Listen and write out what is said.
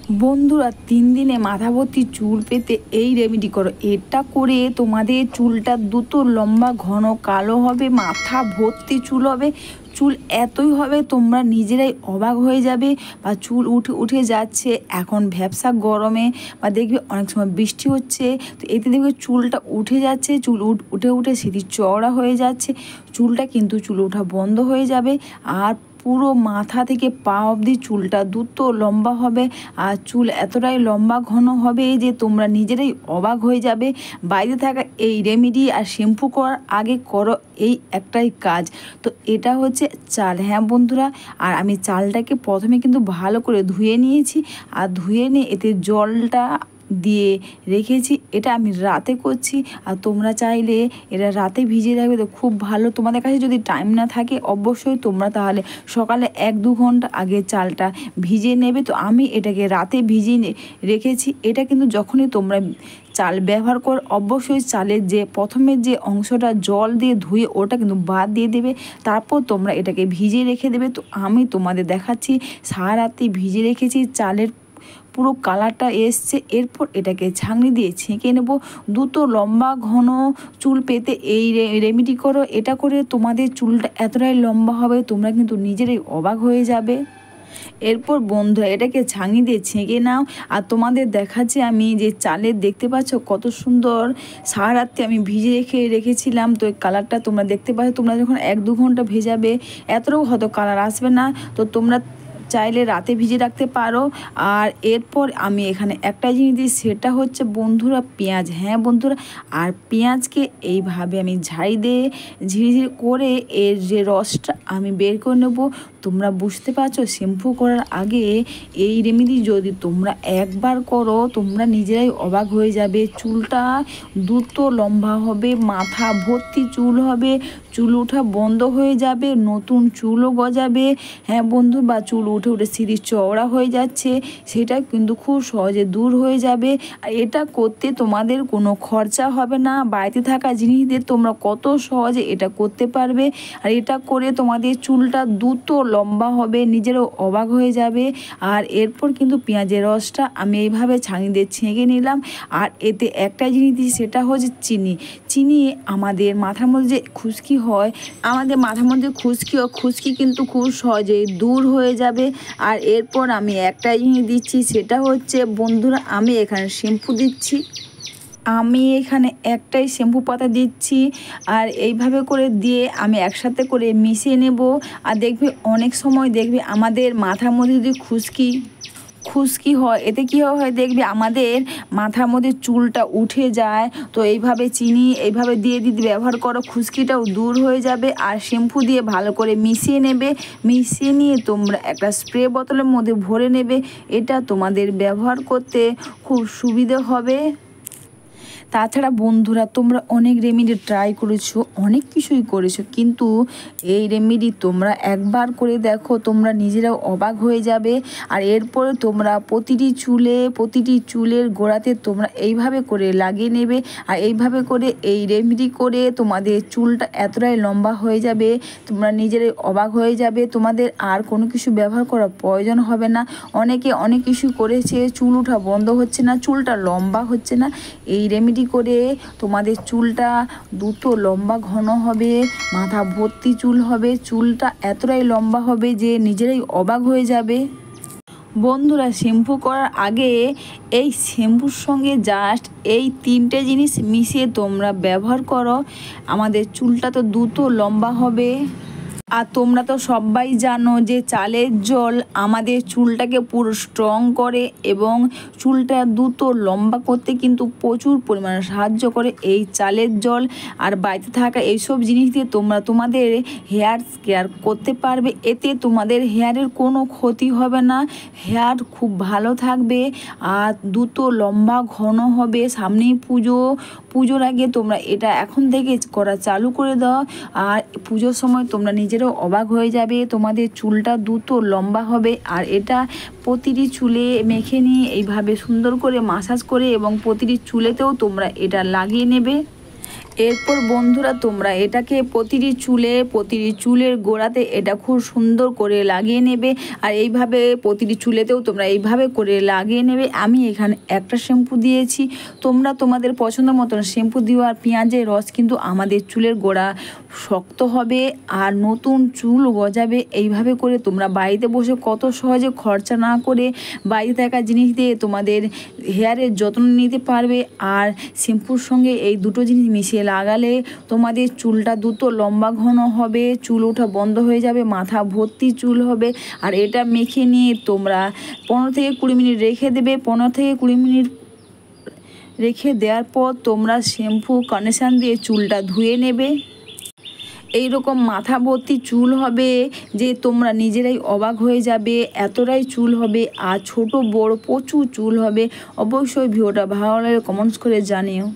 বন্ধুরা ৩ দিনে মাথা ভর্তি চুল পেতে এই রেমেডি করো। এটা করে তোমাদের চুলটা দ্রুত লম্বা ঘন কালো হবে, মাথা ভর্তি চুল হবে। চুল এতই হবে তোমরা নিজেরাই অবাক হয়ে যাবে। বা চুল উঠে উঠে যাচ্ছে এখন ভ্যাপসা গরমে, বা দেখবে অনেক সময় বৃষ্টি হচ্ছে, তো এতে দেখবে চুলটা উঠে যাচ্ছে, চুল উঠে উঠে সিঁড়ি চওড়া হয়ে যাচ্ছে। চুলটা কিন্তু চুল ওঠা বন্ধ হয়ে যাবে, আর পুরো মাথা থেকে পা অবধি চুলটা দ্রুত লম্বা হবে। আর চুল এতটাই লম্বা ঘন হবে যে তোমরা নিজেরাই অবাক হয়ে যাবে। বাইরে থাকা এই রেমেডি আর শ্যাম্পু করার আগে করো এই একটাই কাজ। তো এটা হচ্ছে চাল, হ্যাঁ বন্ধুরা। আর আমি চালটাকে প্রথমে কিন্তু ভালো করে ধুয়ে নিয়েছি, আর ধুয়ে নিয়ে এতে জলটা দিয়ে রেখেছি। এটা আমি রাতে করছি, আর তোমরা চাইলে এটা রাতে ভিজিয়ে রাখবে তো খুব ভালো। তোমাদের কাছে যদি টাইম না থাকে অবশ্যই তোমরা তাহলে সকালে 1-2 ঘন্টা আগে চালটা ভিজিয়ে নেবে। তো আমি এটাকে রাতে ভিজিয়ে রেখেছি। এটা কিন্তু যখনই তোমরা চাল ব্যবহার কর অবশ্যই চালের যে প্রথমের যে অংশটা জল দিয়ে ধুয়ে ওটা কিন্তু বাদ দিয়ে দেবে, তারপর তোমরা এটাকে ভিজিয়ে রেখে দেবে। তো আমি তোমাদের দেখাচ্ছি সারা রাতে ভিজিয়ে রেখেছি, চালের পুরো কালারটা এসছে। এরপর এটাকে ছাঁকনি দিয়ে ছেঁকে নেব। দ্রুত লম্বা ঘন চুল পেতে এই রেমেডি করো। এটা করে তোমাদের চুলটা এতটাই লম্বা হবে তোমরা কিন্তু নিজেরাই অবাক হয়ে যাবে। এরপর বন্ধুরা এটাকে ছাঁকনি দিয়ে ছেঁকে নাও। আর তোমাদের দেখাচ্ছি আমি যে চালের, দেখতে পাচ্ছ কত সুন্দর সারা রাত্রে আমি ভিজে রেখেছিলাম। তো এই কালারটা তোমরা দেখতে পাচ্ছ। তোমরা যখন 1-2 ঘন্টা ভেজাবে এতটাও হয়তো কালার আসবে না, তো তোমরা চাইলে রাতে ভিজে রাখতে পারো। আর এরপর আমি এখানে একটা জিনিস দিই, সেটা হচ্ছে বন্ধুরা পেঁয়াজ, হ্যাঁ বন্ধুরা। আর পেঁয়াজকে এইভাবে আমি ঝাড়ি দিয়ে ঝিরিঝিরি করে এর যে রসটা আমি বের করে নেব। তোমরা বুঝতে পারছো, শ্যাম্পু করার আগে এই রেমেডি যদি তোমরা একবার করো তোমরা নিজেরাই অবাক হয়ে যাবে। চুলটা দ্রুত লম্বা হবে, মাথা ভর্তি চুল হবে, চুল ওঠা বন্ধ হয়ে যাবে, নতুন চুলও গজাবে। হ্যাঁ বন্ধু, বা চুল উঠে উঠে সিঁড়ি চওড়া হয়ে যাচ্ছে সেটা কিন্তু খুব সহজে দূর হয়ে যাবে। আর এটা করতে তোমাদের কোনো খরচা হবে না। বাড়িতে থাকা জিনিস দিয়ে তোমরা কত সহজে এটা করতে পারবে। আর এটা করে তোমাদের চুলটা দ্রুত লম্বা হবে, নিজেরও অবাক হয়ে যাবে। আর এরপর কিন্তু পেঁয়াজের রসটা আমি এইভাবে ছাঁকনি দিয়ে ছেঁকে নিলাম। আর এতে একটা জিনিস দিই, সেটা হচ্ছে চিনি। চিনি আমাদের মাথার মধ্যে যে খুশকি হয়, আমাদের মাথার মধ্যে খুশকি কিন্তু খুব সহজেই দূর হয়ে যাবে। আর এরপর আমি একটা জিনিস দিচ্ছি, সেটা হচ্ছে বন্ধুরা আমি এখানে শ্যাম্পু দিচ্ছি। আমি এখানে একটাই শ্যাম্পু পাতা দিচ্ছি, আর এইভাবে করে দিয়ে আমি একসাথে করে মিশিয়ে নেব। আর দেখবে অনেক সময় দেখবে আমাদের মাথার মধ্যে যদি খুশকি হয়, এতে কী হয় দেখবে আমাদের মাথার মধ্যে চুলটা উঠে যায়। তো এইভাবে চিনি এইভাবে দিয়ে ব্যবহার করো, খুশকিটাও দূর হয়ে যাবে। আর শ্যাম্পু দিয়ে ভালো করে মিশিয়ে নেবে। মিশিয়ে নিয়ে তোমরা একটা স্প্রে বোতলের মধ্যে ভরে নেবে। এটা তোমাদের ব্যবহার করতে খুব সুবিধে হবে। তাছাড়া বন্ধুরা তোমরা অনেক রেমেডি ট্রাই করেছো, অনেক কিছুই করেছো, কিন্তু এই রেমেডি তোমরা একবার করে দেখো, তোমরা নিজেরাও অবাক হয়ে যাবে। আর এরপরে তোমরা প্রতিটি চুলের গোড়াতে তোমরা এইভাবে করে লাগিয়ে নেবে। আর এইভাবে করে এই রেমেডি করে তোমাদের চুলটা এতটাই লম্বা হয়ে যাবে তোমরা নিজেরাই অবাক হয়ে যাবে। তোমাদের আর কোনো কিছু ব্যবহার করার প্রয়োজন হবে না। অনেকে অনেক কিছু করেছে, চুল ওঠা বন্ধ হচ্ছে না, চুলটা লম্বা হচ্ছে না। এই রেমেডি করে তোমাদের চুলটা দ্রুত লম্বা ঘন হবে, মাথা ভর্তি চুল হবে, চুলটা এতটাই লম্বা হবে যে নিজেরাই অবাক হয়ে যাবে। বন্ধুরা শ্যাম্পু করার আগে এই শ্যাম্পুর সঙ্গে জাস্ট এই 3টে জিনিস মিশিয়ে তোমরা ব্যবহার করো, আমাদের চুলটা তো দ্রুত লম্বা হবে। আর তোমরা তো সবাই জানো যে চালের জল আমাদের চুলটাকে পুরো স্ট্রং করে এবং চুলটা দ্রুত লম্বা করতে কিন্তু প্রচুর পরিমাণে সাহায্য করে এই চালের জল। আর বাড়িতে থাকা এইসব জিনিস দিয়ে তোমরা তোমাদের হেয়ার কেয়ার করতে পারবে। এতে তোমাদের হেয়ারের কোনো ক্ষতি হবে না, হেয়ার খুব ভালো থাকবে আর দ্রুত লম্বা ঘন হবে। সামনেই পুজোর আগে তোমরা এটা এখন থেকে করা চালু করে দাও। আর পুজোর সময় তোমরা নিজেরাও অবাক হয়ে যাবে, তোমাদের চুলটা দ্রুত লম্বা হবে। আর এটা প্রতিটি চুলে মেখে নিয়ে এইভাবে সুন্দর করে মাসাজ করে এবং প্রতিটি চুলেতেও তোমরা এটা লাগিয়ে নেবে। এরপর বন্ধুরা তোমরা এটাকে প্রতিটি চুলের গোড়াতে এটা খুব সুন্দর করে লাগিয়ে নেবে। আর এইভাবে প্রতিটি চুলেতেও তোমরা এইভাবে করে লাগিয়ে নেবে। আমি এখানে একটা শ্যাম্পু দিয়েছি, তোমরা তোমাদের পছন্দ মতন শ্যাম্পু দিও। আর পেঁয়াজের রস কিন্তু আমাদের চুলের গোড়া শক্ত হবে আর নতুন চুল গজাবে। এইভাবে করে তোমরা বাড়িতে বসে কত সহজে খরচা না করে বাড়িতে থাকা জিনিস দিয়ে তোমাদের হেয়ারের যত্ন নিতে পারবে। আর শ্যাম্পুর সঙ্গে এই দুটো জিনিস মিশিয়ে লাগালে তোমাদের চুলটা দ্রুত লম্বা ঘন হবে, চুল ওঠা বন্ধ হয়ে যাবে, মাথা ভর্তি চুল হবে। আর এটা মেখে নিয়ে তোমরা 15 থেকে 20 মিনিট রেখে দেবে। 15 থেকে 20 মিনিট রেখে দেওয়ার পর তোমরা শ্যাম্পু কন্ডিশন দিয়ে চুলটা ধুয়ে নেবে। এই রকম মাথা ভর্তি চুল হবে যে তোমরা নিজেরাই অবাক হয়ে যাবে, এতটাই চুল হবে। আর ছোট বড় প্রচুর চুল হবে। অবশ্যই ভিডিওটা ভালো লাগলে কমেন্টস করে জানিও।